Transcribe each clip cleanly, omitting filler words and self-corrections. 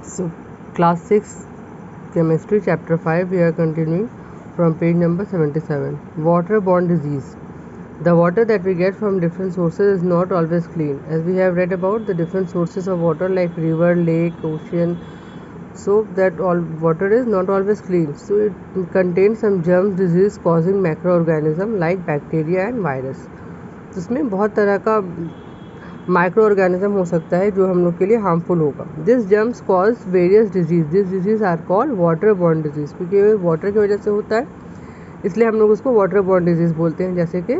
So, class 6 chemistry chapter 5, we are continuing from page number 77. Waterborne disease. The water that we get from different sources is not always clean. As we have read about the different sources of water like river, lake, ocean, so that all water is not always clean. So it contains some germs, disease causing microorganism like bacteria and virus. जिसमें बहुत तरह का micro organism हो सकता है जो हम लोग के लिए हार्मफुल होगा. This germs cause various disease. This disease are called water borne disease, क्योंकि वाटर की वजह से होता है इसलिए हम लोग उसको वाटर बॉर्न डिजीज बोलते हैं. जैसे कि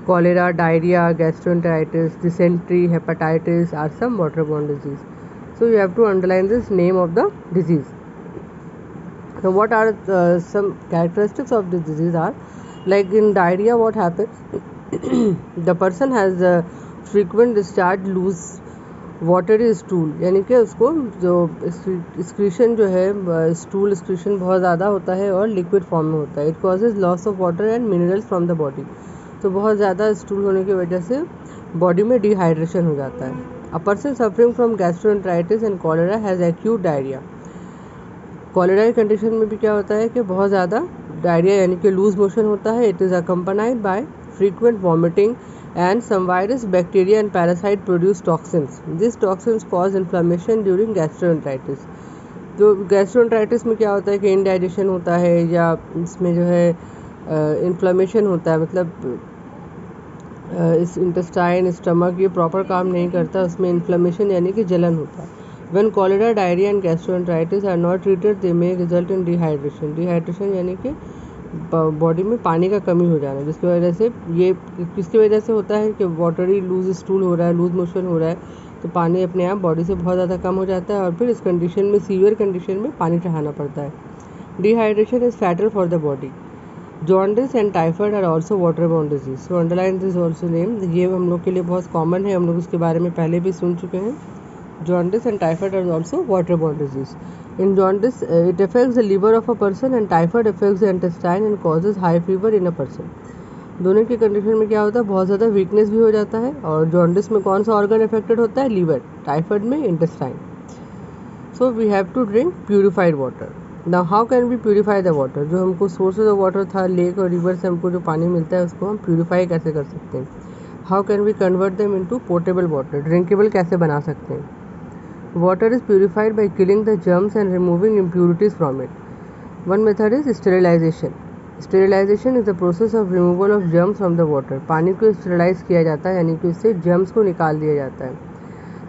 cholera, diarrhoea, gastroenteritis, dysentery, hepatitis are some water borne disease. So you have to underline this name of the disease. So what are some characteristics of this disease are like in diarrhea what happens the person has frequent discharge loose watery stool, यानी कि उसको जो excretion जो है stool excretion बहुत ज़्यादा होता है और liquid form में होता है. It causes loss of water and minerals from the body. तो बहुत ज़्यादा stool होने की वजह से body में dehydration हो जाता है. A person suffering from gastroenteritis and cholera has acute diarrhea. Cholera की कंडीशन में भी क्या होता है कि बहुत ज़्यादा डायरिया यानी कि लूज मोशन होता है. It is accompanied by frequent vomiting and some virus, bacteria and parasite produce toxins. This toxins cause inflammation during gastroenteritis. तो गैस्ट्रोएंटेराइटिस में क्या होता है कि इनडाइजेशन होता है या इसमें जो है इन्फ्लेमेशन होता है, मतलब इस इंटेस्टाइन स्टमक ये प्रॉपर काम नहीं करता, उसमें इन्फ्लेमेशन यानी कि जलन होता है. When cholera, diarrhea and gastroenteritis are not treated, they may result in dehydration. Dehydration यानी कि बॉडी में पानी का कमी हो जाना, जिसकी वजह से ये किसकी वजह से होता है कि वाटरी लूज स्टूल हो रहा है, लूज मोशन हो रहा है, तो पानी अपने आप बॉडी से बहुत ज़्यादा कम हो जाता है और फिर इस कंडीशन में सीवियर कंडीशन में पानी चढ़ाना पड़ता है. Dehydration is fatal for the body. Jaundice and typhoid are also water borne disease. So underline this also name. ये हम लोग के लिए बहुत कॉमन है, हम लोग इसके बारे में पहले भी सुन चुके हैं. Jaundice and typhoid are also waterborne disease. In jaundice, it affects the liver of a person and typhoid affects the intestine and causes high fever in a person. दोनों की कंडीशन में क्या होता है, बहुत ज़्यादा वीकनेस भी हो जाता है. और जॉन्डिस में कौन सा ऑर्गन अफेक्टेड होता है, लीवर. टाइफाइड में intestine. So we have to drink purified water. Now how can we purify the water. जो हमको सोर्सेज ऑफ वाटर था, लेक और रिवर से हमको जो पानी मिलता है उसको हम प्यूरिफाई कैसे कर सकते हैं. How can we convert them into portable water. Drinkable कैसे बना सकते हैं. Water is purified by killing the germs and removing impurities from it. One method is sterilization. Sterilization is the process of removal of germs from the water. पानी को sterilise किया जाता है यानी कि उससे germs को निकाल दिया जाता है.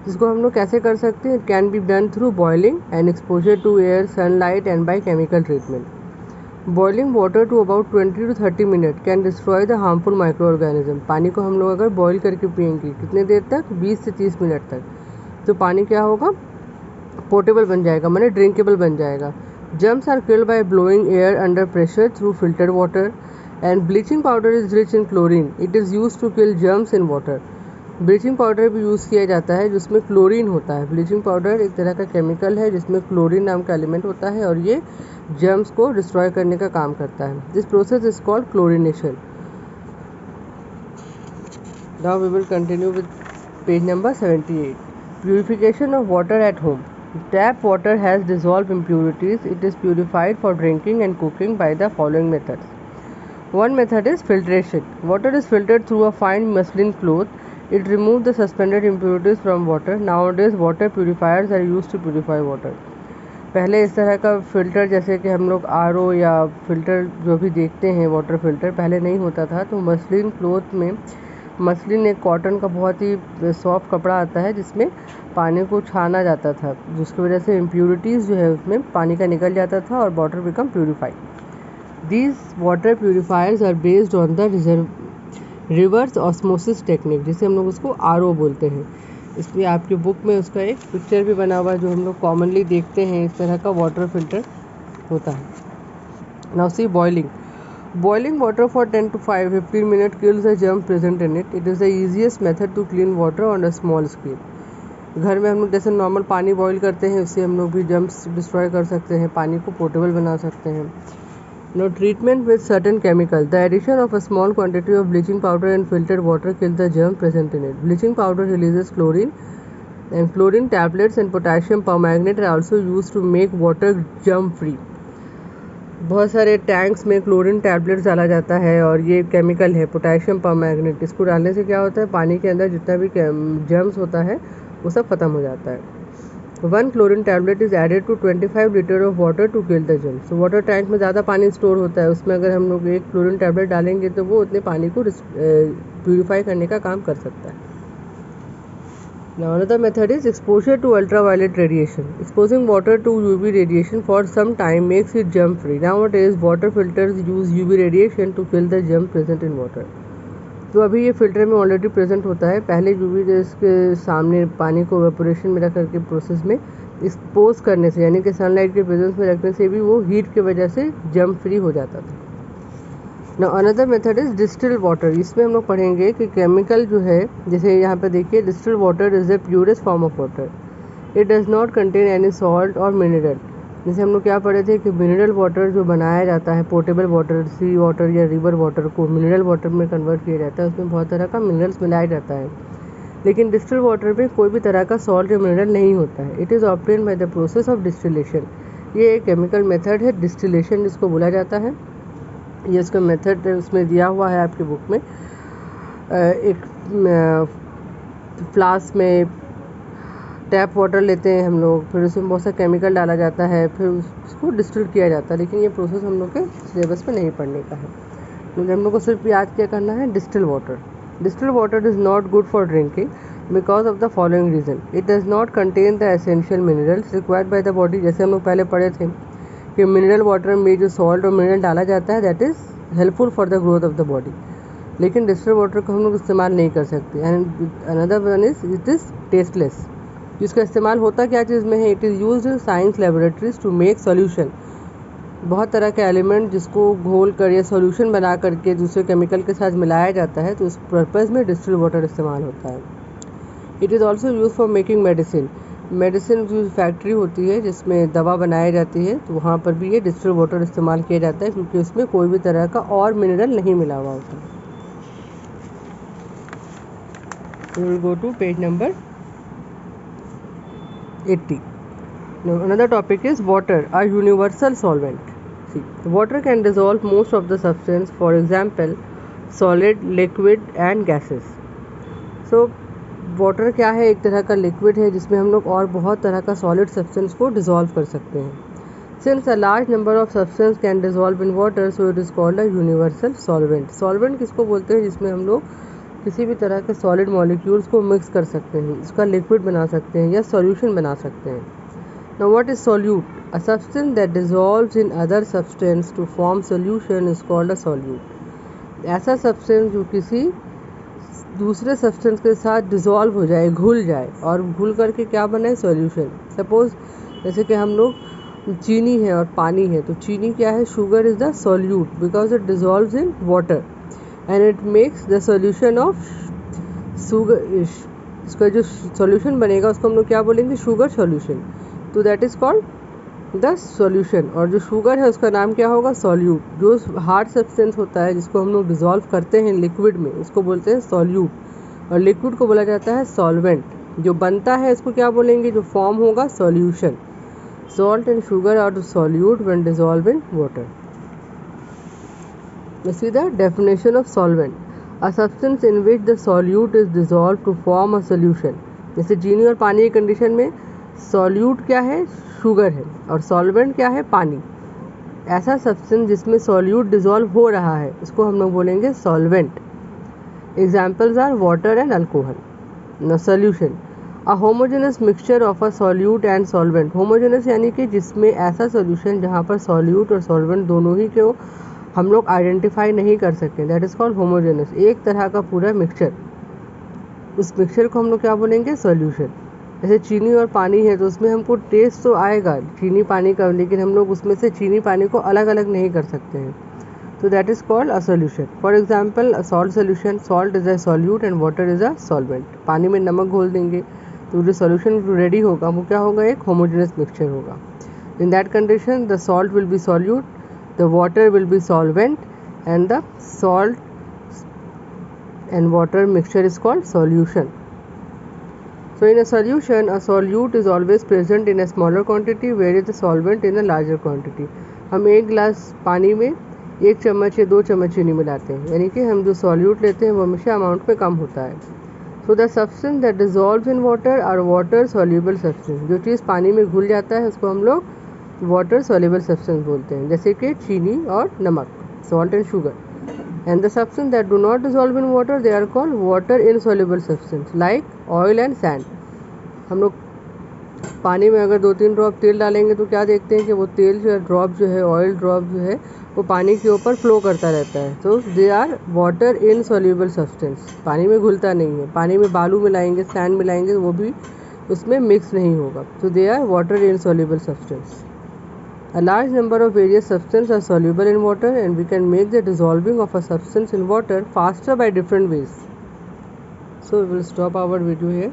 जिसको हम लोग कैसे कर सकते हैं. It can be done through boiling and exposure to air, sunlight and by chemical treatment. Boiling water to about 20 to 30 minutes can destroy the harmful microorganism. पानी को हम लोग अगर बॉईल करके पियेंगे कितने देर तक, 20 से 30 मिनट तक, तो पानी क्या होगा, पोर्टेबल बन जाएगा, माने ड्रिंकेबल बन जाएगा. Germs are killed by blowing air under pressure through filtered water and bleaching powder is rich in chlorine. It is use to kill germs in water. Bleaching powder भी यूज़ किया जाता है जिसमें क्लोरीन होता है. Bleaching powder एक तरह का केमिकल है जिसमें क्लोरीन नाम का एलिमेंट होता है और ये जर्म्स को डिस्ट्रॉय करने का काम करता है. This process is called chlorination. Now we will continue with page number 78. Purification of water at home. Tap water has dissolved impurities. It is purified for drinking and cooking by the following methods. One method is filtration. Water is filtered through a fine muslin cloth. It removes the suspended impurities from water. Nowadays, water purifiers are used to purify water. पहले इस तरह का filter जैसे कि हम लोग RO या filter जो भी देखते हैं वाटर फ़िल्टर पहले नहीं होता था. तो मसलिन क्लोथ में, मसलिन एक कॉटन का बहुत ही सॉफ्ट कपड़ा आता है जिसमें पानी को छाना जाता था, जिसकी वजह से इम्प्यूरिटीज़ जो है उसमें पानी का निकल जाता था और water become purified. These water purifiers are based on the reverse osmosis technique, जिसे हम लोग उसको RO बोलते हैं. इसमें आपकी बुक में उसका एक पिक्चर भी बना हुआ है जो हम लोग कॉमनली देखते हैं. इस तरह का वाटर फिल्टर होता है. Now see boiling. Boiling water for 10 to 15 minutes kills the germ present in it. It is the easiest method to clean water on a small scale. घर में हम लोग जैसे नॉर्मल पानी बॉईल करते हैं उससे हम लोग भी जर्म्स डिस्ट्रॉय कर सकते हैं, पानी को पोर्टेबल बना सकते हैं. No treatment with certain chemical. The addition of a small quantity of bleaching powder and filtered water kill the germ present in it. Bleaching powder releases chlorine and chlorine tablets and potassium permanganate are also used to make water germ free. बहुत सारे tanks में chlorine tablets डाला जाता है और ये chemical है potassium permanganate. इसको डालने से क्या होता है, पानी के अंदर जितना भी जर्म्स होता है वो सब खत्म हो जाता है। 1 chlorine tablet is added to 25 litre of water to kill the germs. तो वाटर टैंक में ज़्यादा पानी स्टोर होता है, उसमें अगर हम लोग एक क्लोरीन टैबलेट डालेंगे तो वो उतने पानी को प्यूरिफाई करने का काम कर सकता है। Now another method is exposure to ultraviolet radiation. Exposing water to UV radiation for some time makes it germ free. Nowadays water filters use UV radiation to kill the germ present in water. तो अभी ये filter में already present होता है। पहले UV rays के सामने पानी को वेपोरेशन में रख करके प्रोसेस में एक्सपोज करने से, यानी कि सनलाइट के प्रेजेंस में रखने से भी वो हीट की वजह से जर्म फ्री हो जाता था। ना another method is distilled water. इसमें हम लोग पढ़ेंगे कि केमिकल जो है, जैसे यहाँ पे देखिए distilled water is the purest form of water. It does not contain any salt और मिनरल। जैसे हम लोग क्या पढ़े थे कि मिनरल वाटर जो बनाया जाता है, पोर्टेबल वाटर, सी वाटर या रिवर वाटर को मिनरल वाटर में कन्वर्ट किया जाता है, उसमें बहुत तरह का मिनरल्स मिलाया जाता है। लेकिन डिस्टिल्ड वाटर में कोई भी तरह का सॉल्ट या मिनरल नहीं होता है। It is obtain by the process of distillation. ये एक केमिकल मेथड है, डिस्टिलेशन जिसको बोला जाता है। ये इसका मेथड उसमें दिया हुआ है आपकी बुक में। एक फ्लास्क में टैप वाटर लेते हैं हम लोग, फिर उसमें बहुत सा केमिकल डाला जाता है, फिर उसको डिस्टिल किया जाता है। लेकिन ये प्रोसेस हम लोग के सिलेबस में नहीं पढ़ने का है, क्योंकि हम लोग को सिर्फ याद क्या करना है, distil water. Distil water is not good for drinking because of the following reason. It does not contain the essential minerals required by the body. जैसे हम लोग पहले पढ़े थे कि मिनरल वाटर में जो सॉल्ट और मिनरल डाला जाता है that is helpful for the growth of the body. लेकिन डिस्टिल वाटर को हम लोग इस्तेमाल नहीं कर सकते। And another one is it is tasteless. जिसका इस्तेमाल होता क्या चीज़ में है, it is used in science laboratories to make solution. बहुत तरह के एलिमेंट जिसको घोल कर या सॉल्यूशन बना करके दूसरे केमिकल के साथ मिलाया जाता है, तो उस पर्पज़ में डिस्टिल वाटर इस्तेमाल होता है। It is also use for making medicine. Medicine जो फैक्ट्री होती है जिसमें दवा बनाई जाती है, तो वहाँ पर भी ये डिस्टिल वाटर इस्तेमाल किया जाता है, क्योंकि उसमें कोई भी तरह का और मिनरल नहीं मिला हुआ होता। We will go to page number 80. Now another topic is water, a universal solvent. See, water can dissolve most of the substance, for example, solid, liquid and gases. So water क्या है, एक तरह का liquid है जिसमें हम लोग और बहुत तरह का सॉलिड सब्सटेंस को डिसॉल्व कर सकते हैं। Since a large number of substance can dissolve in water, so it is called a universal solvent. Solvent किसको बोलते हैं, जिसमें हम लोग किसी भी तरह के सॉलिड मॉलिक्यूल्स को मिक्स कर सकते हैं, इसका लिक्विड बना सकते हैं या सॉल्यूशन बना सकते हैं। Now what is solute? A substance that dissolves in other substance to form solution is called a solute. ऐसा सब्सटेंस जो किसी दूसरे सब्सटेंस के साथ डिसॉल्व हो जाए, घुल जाए, और घुल करके क्या बनाए, सॉल्यूशन। सपोज जैसे कि हम लोग चीनी है और पानी है, तो चीनी क्या है, sugar is the solute because it dissolves in water and it makes the solution of sugar. इसका जो सॉल्यूशन बनेगा उसको हम लोग क्या बोलेंगे, शुगर सॉल्यूशन। तो that is called the solution. और जो शुगर है उसका नाम क्या होगा, सॉल्यूट। जो हार्ड सब्सटेंस होता है जिसको हम लोग डिसॉल्व करते हैं लिक्विड में, उसको बोलते हैं सॉल्यूट, और लिक्विड को बोला जाता है सॉल्वेंट। जो बनता है इसको क्या बोलेंगे, जो फॉर्म होगा, solution. Salt and sugar are solute when dissolve in water. See the definition of solvent, a substance in which the solute is dissolve to form a solution. जैसे चीनी और पानी की कंडीशन में सॉल्यूट क्या है, शुगर है, और सॉल्वेंट क्या है, पानी। ऐसा सब्सटेंस जिसमें सॉल्यूट डिसॉल्व हो रहा है उसको हम लोग बोलेंगे solvent. Examples are water and alcohol. न solution, a homogeneous mixture of a solute and solvent. Homogeneous यानी कि जिसमें ऐसा सॉल्यूशन जहाँ पर सॉल्यूट और सॉल्वेंट दोनों ही को हम लोग आइडेंटिफाई नहीं कर सकते, दैट इज़ कॉल्ड होमोजेनस। एक तरह का पूरा मिक्सचर, उस मिक्सचर को हम लोग क्या बोलेंगे, सॉल्यूशन। जैसे चीनी और पानी है तो उसमें हमको टेस्ट तो आएगा चीनी पानी का, लेकिन हम लोग उसमें से चीनी पानी को अलग अलग नहीं कर सकते हैं, तो that is called a solution. For example a salt solution, salt is a solute and water is a solvent. पानी में नमक घोल देंगे तो जो सॉल्यूशन रेडी होगा वो क्या होगा, एक होमोजेनस मिक्सचर होगा। In that condition the salt will be solute, the water will be solvent and the salt and water mixture is called solution. So in a solution, a solute is always present in a smaller quantity, whereas the solvent in a larger quantity. हम एक गिलास पानी में 1 चम्मच या 2 चम्मच चीनी मिलाते हैं, यानी कि हम जो सॉल्यूट लेते हैं वो हमेशा अमाउंट में कम होता है. So the substance that dissolves in water are water soluble substance. जो चीज़ पानी में घुल जाता है उसको हम लोग water soluble substance बोलते हैं, जैसे कि चीनी और नमक, salt and sugar. And the substance that do not dissolve in water, they are called water insoluble substance, like oil and sand. हम लोग पानी में अगर 2-3 ड्रॉप तेल डालेंगे तो क्या देखते हैं कि वो तेल जो है ड्रॉप जो है ऑयल ड्रॉप जो है वो पानी के ऊपर फ्लो करता रहता है. तो they are water insoluble substance, पानी में घुलता नहीं है. पानी में बालू मिलाएंगे, सैंड मिलाएंगे तो वो भी उसमें मिक्स नहीं होगा. तो they are water insoluble substance. A large number of various substances are soluble in water, and we can make the dissolving of a substance in water faster by different ways. So we will stop our video here.